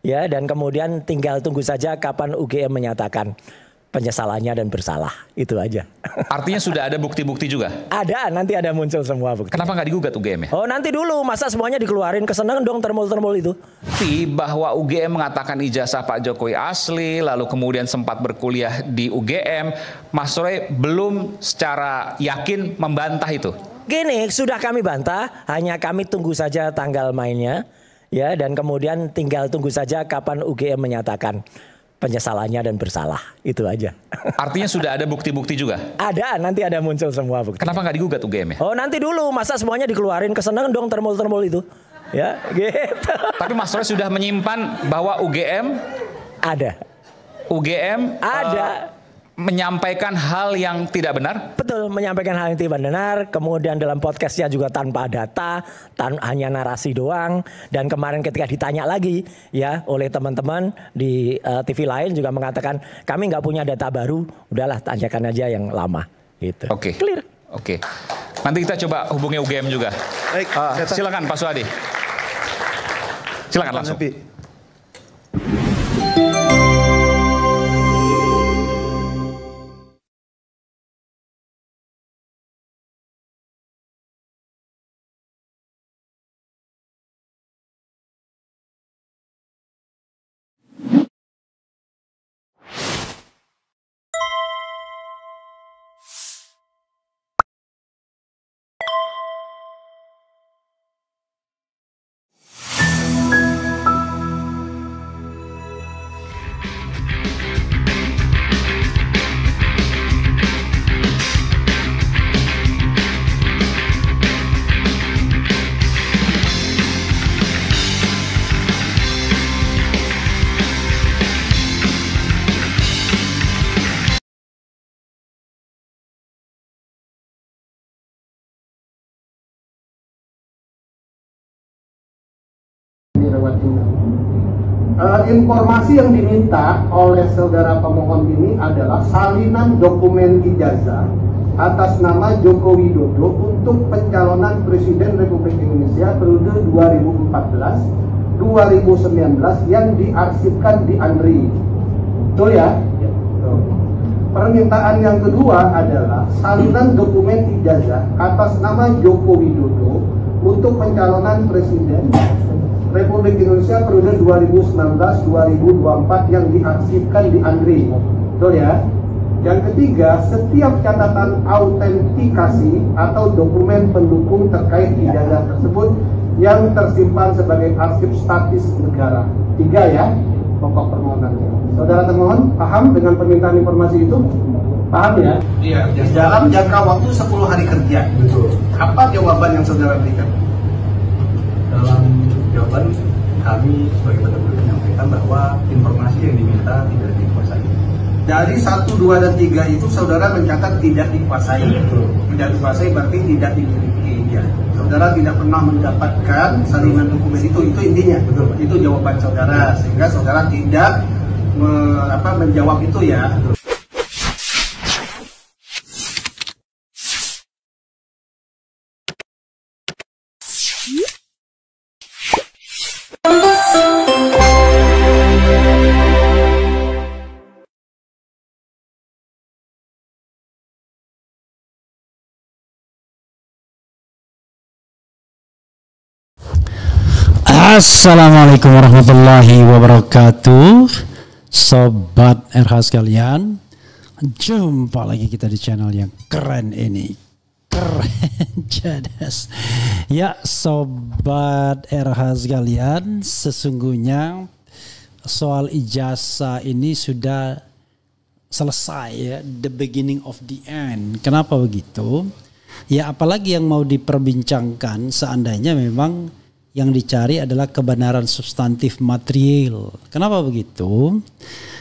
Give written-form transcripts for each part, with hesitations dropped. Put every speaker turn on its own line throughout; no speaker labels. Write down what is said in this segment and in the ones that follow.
ya, dan kemudian tinggal tunggu saja kapan UGM menyatakan penyesalannya dan bersalah. Itu aja.
Artinya sudah ada bukti-bukti juga?
Ada, nanti ada muncul semua bukti.
Kenapa nggak digugat UGM ya?
Oh, nanti dulu, masa semuanya dikeluarin, kesenangan dong termol-termol itu.
Bukti bahwa UGM mengatakan ijazah Pak Jokowi asli, lalu kemudian sempat berkuliah di UGM, Mas Roy belum secara yakin membantah itu?
Gini, sudah kami bantah, hanya kami tunggu saja tanggal mainnya, ya, dan kemudian tinggal tunggu saja kapan UGM menyatakan penyesalannya dan bersalah. Itu aja.
Artinya sudah ada bukti-bukti juga?
Ada, nanti ada muncul semua bukti.
Kenapa nggak digugat UGM ya?
Oh, nanti dulu, masa semuanya dikeluarin, kesenangan dong termol-termol itu. Ya, gitu.
Tapi Mas Roy sudah menyimpan bahwa UGM
Ada.
Menyampaikan hal yang tidak benar?
Betul, menyampaikan hal yang tidak benar. Kemudian dalam podcastnya juga tanpa data, hanya narasi doang. Dan kemarin ketika ditanya lagi ya oleh teman-teman di TV lain juga mengatakan kami nggak punya data baru. Udahlah, tanyakan aja yang lama. Gitu.
Oke.
Clear.
Oke. Nanti kita coba hubungi UGM juga.
Baik,
silakan Pak Suhadi. Silakan langsung.
Informasi yang diminta oleh saudara pemohon ini adalah salinan dokumen ijazah atas nama Joko Widodo untuk pencalonan Presiden Republik Indonesia periode 2014-2019 yang diarsipkan di ANRI. Betul ya? Permintaan yang kedua adalah salinan dokumen ijazah atas nama Joko Widodo untuk pencalonan Presiden Republik Indonesia periode 2019-2024 yang diarsipkan di ANRI. Betul ya? Yang ketiga, setiap catatan autentikasi atau dokumen pendukung terkait ijazah tersebut yang tersimpan sebagai arsip statis negara. 3 ya, pokok permohonannya. Saudara termohon paham dengan permintaan informasi itu? Paham ya? Iya. Dalam jangka waktu 10 hari kerja. Betul. Apa jawaban yang saudara berikan?
Dalam jawaban kami sebagai penuntut menyampaikan bahwa informasi yang diminta tidak dikuasai.
Dari 1, 2, dan 3 itu saudara mencatat tidak dikuasai.
Betul.
Tidak dikuasai berarti tidak dimiliki. Ya. Saudara tidak pernah mendapatkan salinan dokumen itu intinya.
Betul.
Itu jawaban saudara, sehingga saudara tidak menjawab itu ya.
Assalamualaikum warahmatullahi wabarakatuh, sobat RH sekalian. Jumpa lagi kita di channel yang keren ini, keren cerdas. Ya sobat RH sekalian, sesungguhnya soal ijazah ini sudah selesai ya, the beginning of the end. Kenapa begitu? Ya apalagi yang mau diperbincangkan seandainya memang yang dicari adalah kebenaran substantif material. Kenapa begitu?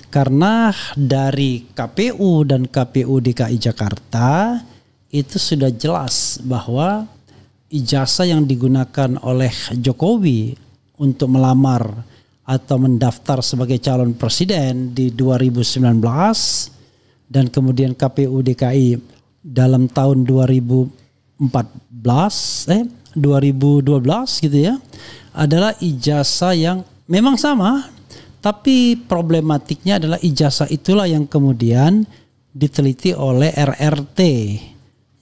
Karena dari KPU dan KPU DKI Jakarta itu sudah jelas bahwa ijazah yang digunakan oleh Jokowi untuk melamar atau mendaftar sebagai calon presiden di 2019 dan kemudian KPU DKI dalam tahun 2012 gitu ya, adalah ijazah yang memang sama Tapi problematiknya adalah ijazah itulah yang kemudian diteliti oleh RRT,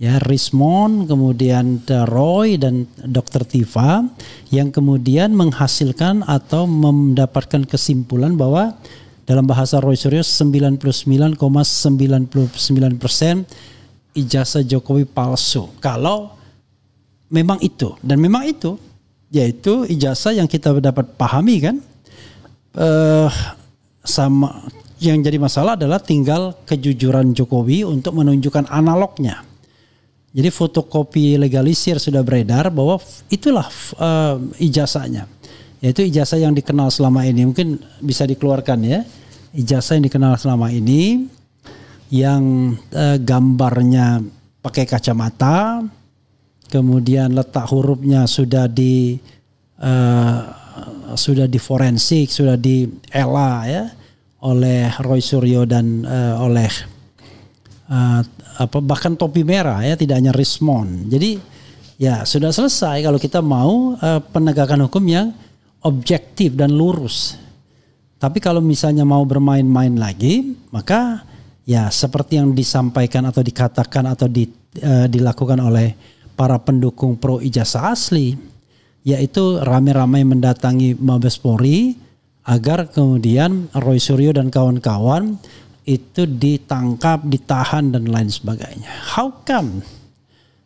ya, Rismond, kemudian Roy dan Dr. Tifa, yang kemudian menghasilkan atau mendapatkan kesimpulan bahwa dalam bahasa Roy Suryo 99,99% ijazah Jokowi palsu. Kalau memang itu, dan memang itu, yaitu ijazah yang kita dapat pahami kan, sama yang jadi masalah adalah tinggal kejujuran Jokowi untuk menunjukkan analognya. Jadi fotokopi legalisir sudah beredar bahwa itulah ijazahnya, yaitu ijazah yang dikenal selama ini. Mungkin bisa dikeluarkan ya, ijazah yang dikenal selama ini, yang gambarnya pakai kacamata, kemudian letak hurufnya sudah di forensik, sudah di ELA ya oleh Roy Suryo dan oleh bahkan topi merah ya, tidak hanya Rismond. Jadi ya sudah selesai kalau kita mau penegakan hukum yang objektif dan lurus. Tapi kalau misalnya mau bermain-main lagi, maka ya seperti yang disampaikan atau dikatakan atau dilakukan oleh para pendukung pro ijazah asli, yaitu ramai-ramai mendatangi Mabes Polri agar kemudian Roy Suryo dan kawan-kawan itu ditangkap, ditahan dan lain sebagainya. How come?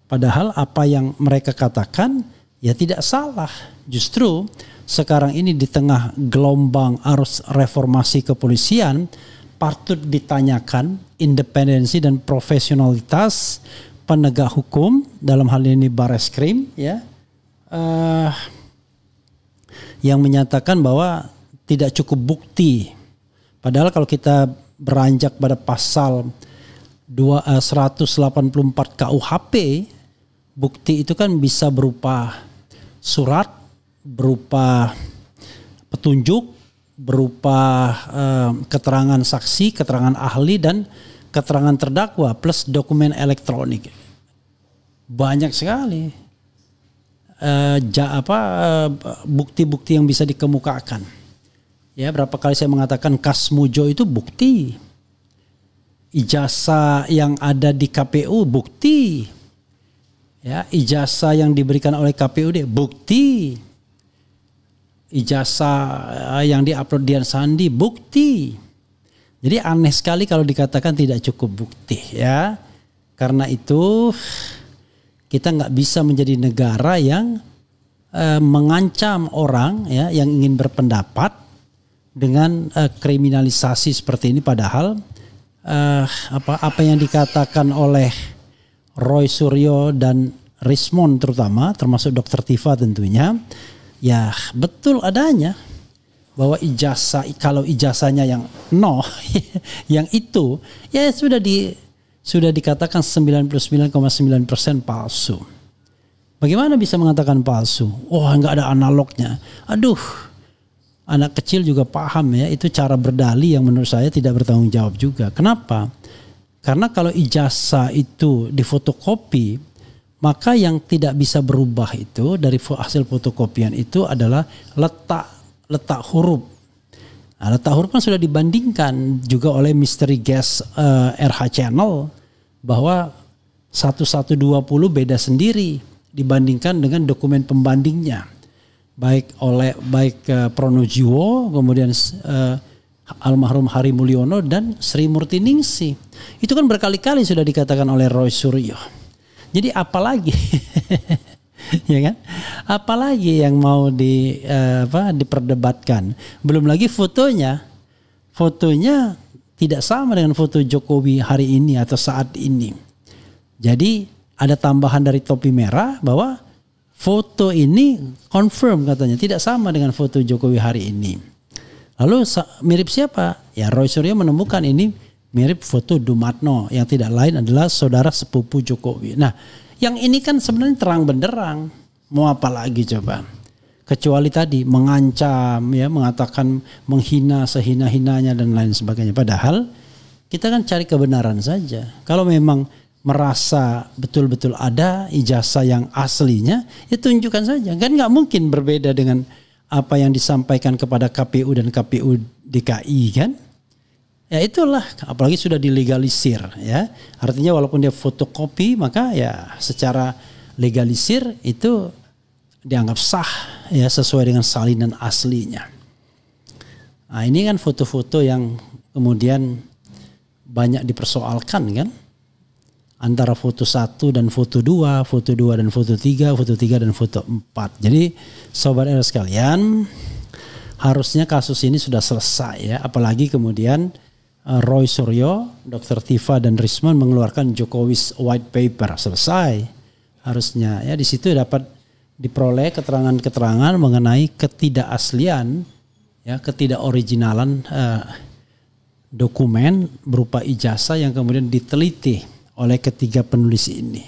Padahal apa yang mereka katakan ya tidak salah. Justru sekarang ini di tengah gelombang arus reformasi kepolisian patut ditanyakan independensi dan profesionalitas penegak hukum, dalam hal ini Bareskrim ya, yang menyatakan bahwa tidak cukup bukti. Padahal kalau kita beranjak pada pasal 184 KUHP, bukti itu kan bisa berupa surat, berupa petunjuk, berupa keterangan saksi, keterangan ahli dan keterangan terdakwa plus dokumen elektronik. Banyak sekali bukti-bukti yang bisa dikemukakan. Ya, berapa kali saya mengatakan kas mujo itu bukti. Ijazah yang ada di KPU bukti. Ya, ijazah yang diberikan oleh KPUD bukti. Ijazah yang diupload Dian Sandi bukti. Jadi aneh sekali kalau dikatakan tidak cukup bukti ya. Karena itu kita nggak bisa menjadi negara yang mengancam orang ya yang ingin berpendapat dengan kriminalisasi seperti ini. Padahal apa yang dikatakan oleh Roy Suryo dan Rismond termasuk Dr. Tifa tentunya ya betul adanya, bahwa ijazah, kalau ijazahnya yang yang itu ya sudah dikatakan 99,9% palsu. Bagaimana bisa mengatakan palsu? Wah, nggak ada analognya. Aduh, anak kecil juga paham ya, itu cara berdalih yang menurut saya tidak bertanggung jawab juga. Kenapa? Karena kalau ijazah itu difotokopi, maka yang tidak bisa berubah itu dari hasil fotokopian itu adalah letak huruf. Nah, letak huruf kan sudah dibandingkan juga oleh Mystery Guest RH Channel bahwa 1120 beda sendiri dibandingkan dengan dokumen pembandingnya. Baik Pronojiwo, kemudian almarhum Hari Mulyono dan Sri Murti Ningsih. Itu kan berkali-kali sudah dikatakan oleh Roy Suryo. Jadi apalagi ya kan? Apalagi yang mau diperdebatkan? Belum lagi fotonya tidak sama dengan foto Jokowi hari ini atau saat ini. Jadi ada tambahan dari topi merah bahwa foto ini confirm katanya tidak sama dengan foto Jokowi hari ini. Lalu mirip siapa? Ya Roy Suryo menemukan ini mirip foto Dumatno yang tidak lain adalah saudara sepupu Jokowi. Nah, yang ini kan sebenarnya terang benderang. Mau apa lagi coba? Kecuali tadi mengancam ya, mengatakan menghina sehina-hinanya dan lain sebagainya. Padahal kita kan cari kebenaran saja. Kalau memang merasa betul-betul ada ijazah yang aslinya, ya tunjukkan saja. Kan nggak mungkin berbeda dengan apa yang disampaikan kepada KPU dan KPU DKI kan. Ya itulah, apalagi sudah dilegalisir ya. Artinya walaupun dia fotokopi maka ya secara legalisir itu dianggap sah ya sesuai dengan salinan aslinya. Nah, ini kan foto-foto yang kemudian banyak dipersoalkan kan. Antara foto 1 dan foto 2 dan foto 3 dan foto 4. Jadi sobat era sekalian, harusnya kasus ini sudah selesai ya, apalagi kemudian Roy Suryo, Dr. Tifa dan Risman mengeluarkan Jokowi's White Paper. Selesai. Harusnya ya di situ dapat diperoleh keterangan-keterangan mengenai ketidakaslian ya, ketidakoriginalan dokumen berupa ijazah yang kemudian diteliti oleh ketiga penulis ini.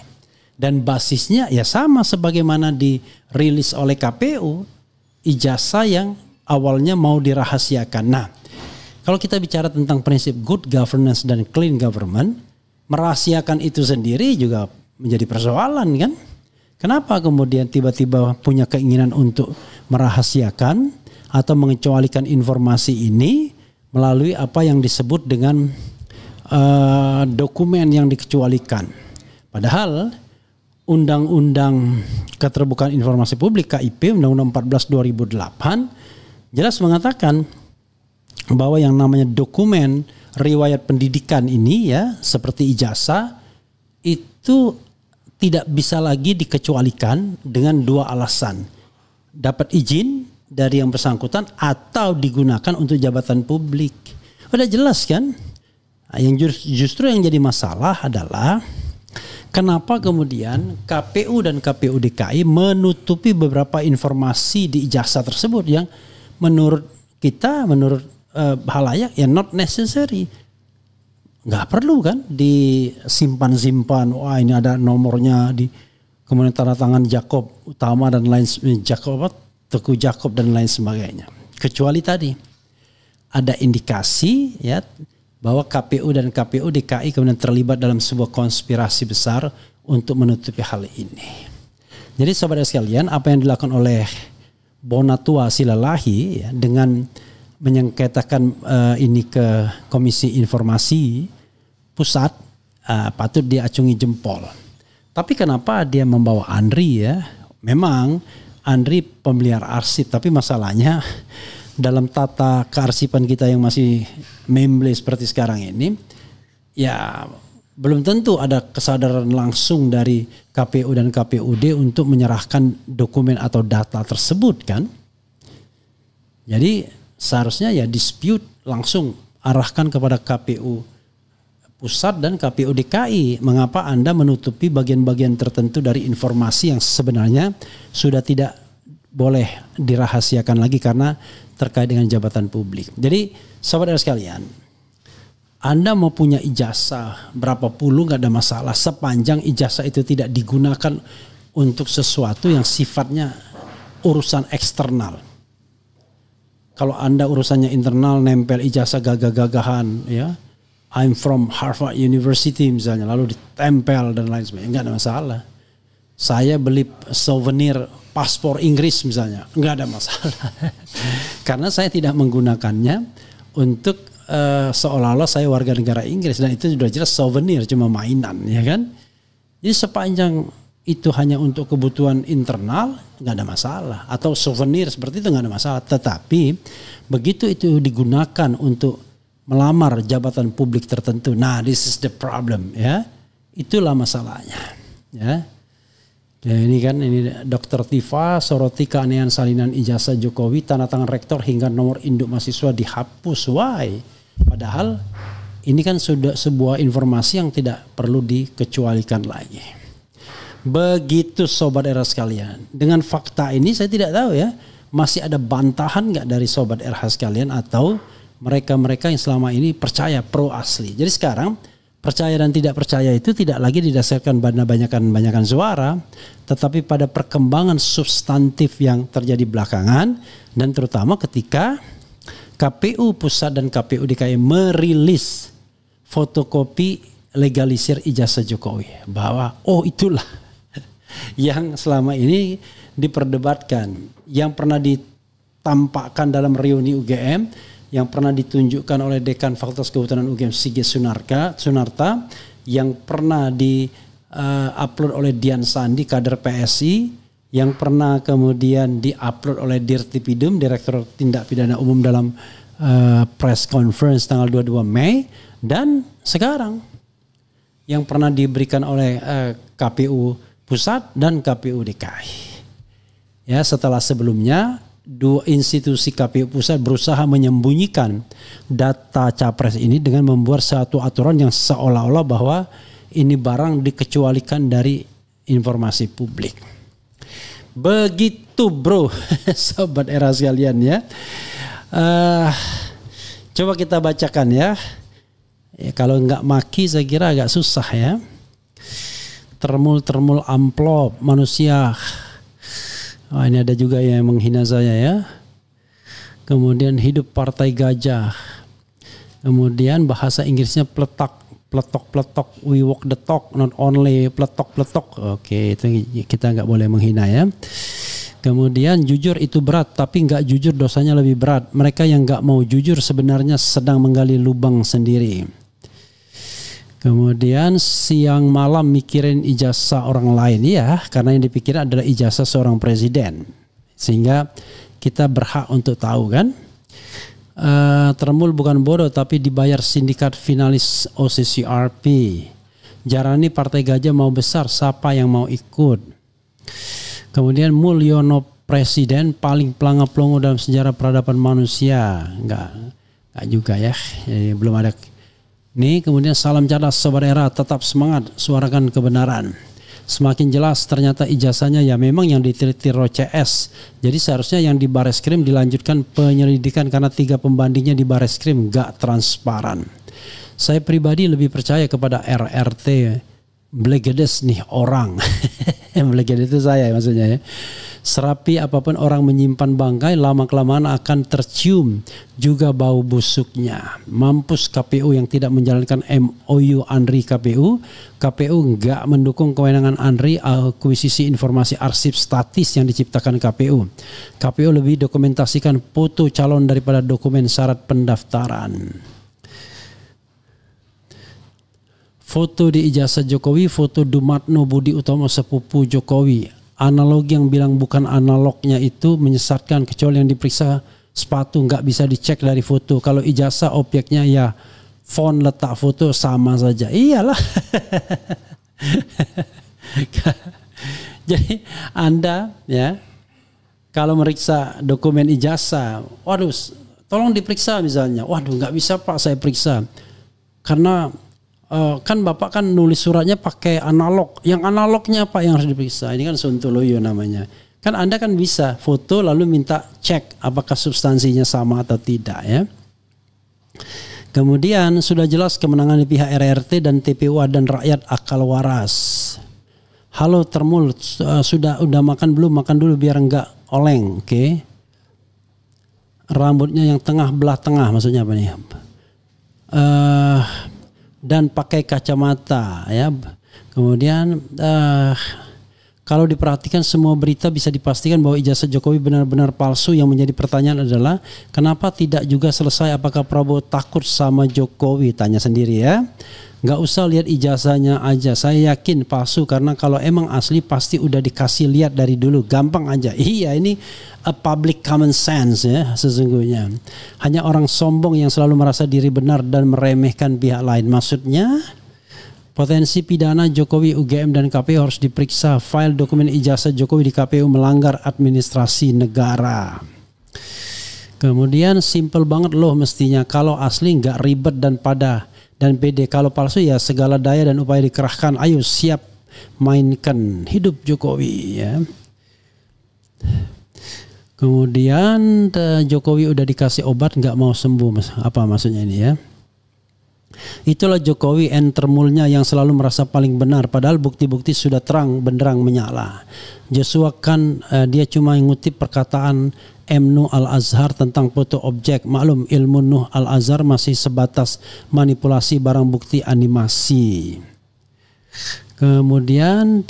Dan basisnya ya sama sebagaimana dirilis oleh KPU, ijazah yang awalnya mau dirahasiakan. Nah, kalau kita bicara tentang prinsip good governance dan clean government, merahasiakan itu sendiri juga menjadi persoalan kan? Kenapa kemudian tiba-tiba punya keinginan untuk merahasiakan atau mengecualikan informasi ini melalui apa yang disebut dengan dokumen yang dikecualikan? Padahal Undang-Undang Keterbukaan Informasi Publik KIP Undang-Undang 14 2008 jelas mengatakan bahwa yang namanya dokumen riwayat pendidikan ini ya seperti ijazah itu tidak bisa lagi dikecualikan dengan dua alasan. Dapat izin dari yang bersangkutan atau digunakan untuk jabatan publik. Udah jelas kan? Yang justru yang jadi masalah adalah kenapa kemudian KPU dan KPU DKI menutupi beberapa informasi di ijazah tersebut yang menurut kita, menurut halayak ya not necessary. Nggak perlu kan disimpan-simpan. Wah ini ada nomornya di kemudian tanda tangan Jakob Utama dan lain Teguh Jakob dan lain sebagainya. Kecuali tadi ada indikasi ya bahwa KPU dan KPU DKI kemudian terlibat dalam sebuah konspirasi besar untuk menutupi hal ini. Jadi saudara sekalian, apa yang dilakukan oleh Bonatua Silalahi ya, dengan menyengketakan ini ke Komisi Informasi Pusat patut diacungi jempol. Tapi kenapa dia membawa Andri ya? Memang Andri pemelihara arsip, tapi masalahnya dalam tata kearsipan kita yang masih memble seperti sekarang ini, ya belum tentu ada kesadaran langsung dari KPU dan KPUD untuk menyerahkan dokumen atau data tersebut kan. Jadi seharusnya ya dispute langsung arahkan kepada KPU Pusat dan KPU DKI. Mengapa Anda menutupi bagian-bagian tertentu dari informasi yang sebenarnya sudah tidak boleh dirahasiakan lagi karena terkait dengan jabatan publik. Jadi sahabat sekalian, Anda mau punya ijazah berapa puluh gak ada masalah sepanjang ijazah itu tidak digunakan untuk sesuatu yang sifatnya urusan eksternal. Kalau Anda urusannya internal, nempel ijazah gagah-gagahan ya, I'm from Harvard University misalnya, lalu ditempel dan lain sebagainya, enggak ada masalah. Saya beli souvenir paspor Inggris misalnya, enggak ada masalah. Karena saya tidak menggunakannya untuk seolah-olah saya warga negara Inggris, dan itu sudah jelas souvenir, cuma mainan ya kan. Jadi sepanjang itu hanya untuk kebutuhan internal, nggak ada masalah. Atau souvenir seperti itu nggak ada masalah. Tetapi begitu itu digunakan untuk melamar jabatan publik tertentu, nah this is the problem ya. Itulah masalahnya ya. Dan ini kan Dr. Tifa soroti keanehan salinan ijazah Jokowi, tanda tangan rektor hingga nomor induk mahasiswa dihapus. Why? Padahal ini kan sudah sebuah informasi yang tidak perlu dikecualikan lagi. Begitu sobat era sekalian. Dengan fakta ini saya tidak tahu ya, masih ada bantahan nggak dari sobat era sekalian atau mereka-mereka yang selama ini percaya pro asli. Jadi sekarang percaya dan tidak percaya itu tidak lagi didasarkan pada banyakan suara, tetapi pada perkembangan substantif yang terjadi belakangan, dan terutama ketika KPU Pusat dan KPU DKI merilis fotokopi legalisir ijazah Jokowi, bahwa oh itulah yang selama ini diperdebatkan, yang pernah ditampakkan dalam reuni UGM yang pernah ditunjukkan oleh Dekan Fakultas Kehutanan UGM Sigit Sunarta, yang pernah di-upload oleh Dian Sandi, kader PSI, yang pernah kemudian di-upload oleh Dirtipidum, Direktur Tindak Pidana Umum dalam press conference tanggal 22 Mei, dan sekarang yang pernah diberikan oleh KPU Pusat dan KPU DKI. Ya, setelah sebelumnya dua institusi KPU Pusat berusaha menyembunyikan data capres ini dengan membuat satu aturan yang seolah-olah bahwa ini barang dikecualikan dari informasi publik. Begitu bro, sobat era sekalian ya. Coba kita bacakan ya. Kalau nggak maki saya kira agak susah ya. Termul amplop manusia. Oh, ini ada juga yang menghina saya ya. Kemudian hidup partai gajah. Kemudian bahasa Inggrisnya pletok, we walk the talk, not only pletok. Oke, itu kita nggak boleh menghina ya. Kemudian jujur itu berat, tapi nggak jujur dosanya lebih berat. Mereka yang nggak mau jujur sebenarnya sedang menggali lubang sendiri. Kemudian siang malam mikirin ijazah orang lain, ya, karena yang dipikir adalah ijazah seorang presiden, sehingga kita berhak untuk tahu kan. Termul bukan bodoh tapi dibayar sindikat finalis OCCRP. Jarani Partai Gajah mau besar, siapa yang mau ikut? Kemudian Mulyono presiden paling pelangap-pelongo dalam sejarah peradaban manusia. Enggak juga ya. Jadi belum ada. Nih, kemudian salam cerdas sobat era, tetap semangat suarakan kebenaran. Semakin jelas ternyata ijazahnya ya memang yang diteliti CS. Jadi seharusnya yang di Bareskrim dilanjutkan penyelidikan karena 3 pembandingnya di Bareskrim gak transparan. Saya pribadi lebih percaya kepada RRT Blegedes nih orang. Blegedes itu saya maksudnya ya. Serapi apapun orang menyimpan bangkai, lama-kelamaan akan tercium juga bau busuknya. Mampus KPU yang tidak menjalankan MOU ANRI KPU. KPU enggak mendukung kewenangan ANRI akuisisi informasi arsip statis yang diciptakan KPU. KPU lebih dokumentasikan foto calon daripada dokumen syarat pendaftaran. Foto di ijazah Jokowi, foto Dumatno Budi Utomo sepupu Jokowi. Analogi yang bilang bukan analognya itu menyesatkan, kecuali yang diperiksa sepatu nggak bisa dicek dari foto. Kalau ijazah objeknya ya font letak foto sama saja. Iyalah. Jadi Anda ya kalau meriksa dokumen ijazah, waduh tolong diperiksa misalnya. Waduh nggak bisa Pak saya periksa karena kan Bapak kan nulis suratnya pakai analog. Yang analognya apa yang harus diperiksa? Ini kan sontoloyo namanya. Kan Anda kan bisa foto lalu minta cek apakah substansinya sama atau tidak ya. Kemudian sudah jelas kemenangan di pihak RRT dan TPUA dan rakyat akal waras. Halo Termul, udah makan belum? Makan dulu biar enggak oleng, oke? Rambutnya yang tengah belah tengah maksudnya apa nih? Dan pakai kacamata ya. Kemudian kalau diperhatikan semua berita bisa dipastikan bahwa ijazah Jokowi benar-benar palsu. Yang menjadi pertanyaan adalah kenapa tidak juga selesai apakah Prabowo takut sama Jokowi? Tanya sendiri ya. Nggak usah lihat ijazahnya aja. Saya yakin palsu karena kalau emang asli pasti udah dikasih lihat dari dulu. Gampang aja. Iya ini a public common sense ya sesungguhnya. Hanya orang sombong yang selalu merasa diri benar dan meremehkan pihak lain. Maksudnya potensi pidana Jokowi, UGM dan KPU harus diperiksa. File dokumen ijazah Jokowi di KPU melanggar administrasi negara. Kemudian simple banget loh mestinya. Kalau asli nggak ribet dan pede. Kalau palsu ya segala daya dan upaya dikerahkan. Ayo siap mainkan hidup Jokowi ya. Kemudian Jokowi udah dikasih obat nggak mau sembuh. Apa maksudnya ini ya? Itulah Jokowi Termulnya yang selalu merasa paling benar. Padahal bukti-bukti sudah terang benderang menyala. Joshua kan dia cuma ngutip perkataan M. Nuh Al-Azhar tentang foto objek. Maklum ilmu Nuh Al-Azhar masih sebatas manipulasi barang bukti animasi. Kemudian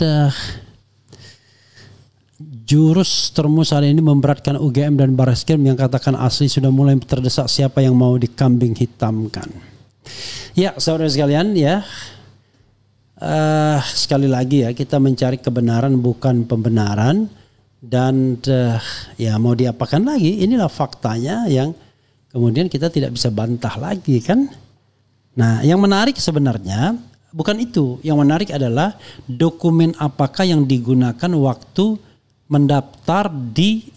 jurus termus hari ini memberatkan UGM dan Barreskrim yang katakan asli sudah mulai terdesak siapa yang mau dikambing hitamkan. Ya, saudara sekalian ya, sekali lagi ya, kita mencari kebenaran bukan pembenaran. Dan ya mau diapakan lagi, inilah faktanya yang kemudian kita tidak bisa bantah lagi kan. Nah yang menarik sebenarnya bukan itu, yang menarik adalah dokumen apakah yang digunakan waktu mendaftar di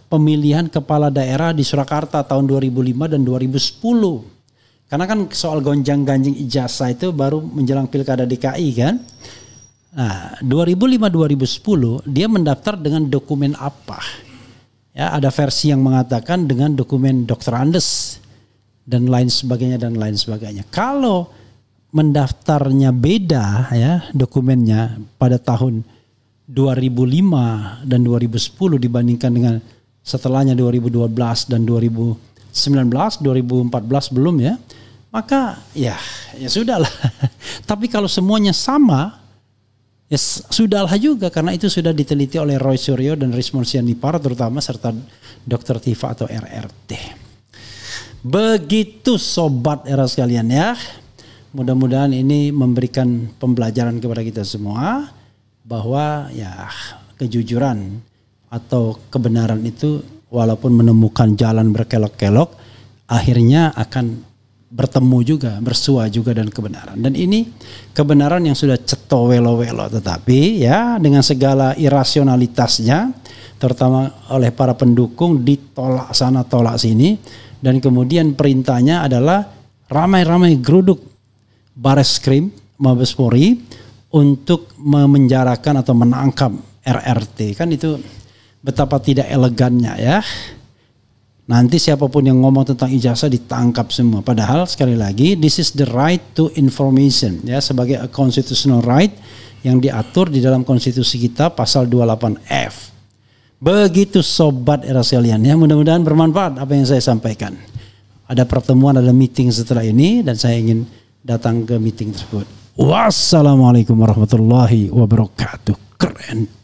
pemilihan kepala daerah di Surakarta tahun 2005 dan 2010. Karena kan soal gonjang-ganjing ijazah itu baru menjelang pilkada DKI kan. Nah, 2005-2010 dia mendaftar dengan dokumen apa? Ya, ada versi yang mengatakan dengan dokumen Dr. Andes dan lain sebagainya. Kalau mendaftarnya beda ya dokumennya pada tahun 2005 dan 2010 dibandingkan dengan setelahnya 2012 dan 2019, 2014 belum ya. Maka ya sudahlah. Tapi kalau semuanya sama, ya sudahlah juga, karena itu sudah diteliti oleh Roy Suryo dan Rismon Sianipar terutama serta Dr. Tifa atau RRT. Begitu sobat era sekalian ya. Mudah-mudahan ini memberikan pembelajaran kepada kita semua bahwa ya kejujuran atau kebenaran itu walaupun menemukan jalan berkelok-kelok akhirnya akan bertemu juga, bersua juga dan kebenaran. Dan ini kebenaran yang sudah ceto welo-welo, tetapi ya dengan segala irasionalitasnya terutama oleh para pendukung ditolak sana tolak sini, dan kemudian perintahnya adalah ramai-ramai geruduk Barreskrim Mabes Polri untuk memenjarakan atau menangkap RRT. Kan itu betapa tidak elegannya ya. Nanti siapapun yang ngomong tentang ijazah ditangkap semua. Padahal sekali lagi, this is the right to information ya, sebagai a constitutional right yang diatur di dalam konstitusi kita pasal 28F. Begitu sobat era sekalian ya, mudah-mudahan bermanfaat apa yang saya sampaikan. Ada pertemuan, ada meeting setelah ini dan saya ingin datang ke meeting tersebut. Wassalamualaikum warahmatullahi wabarakatuh. Keren.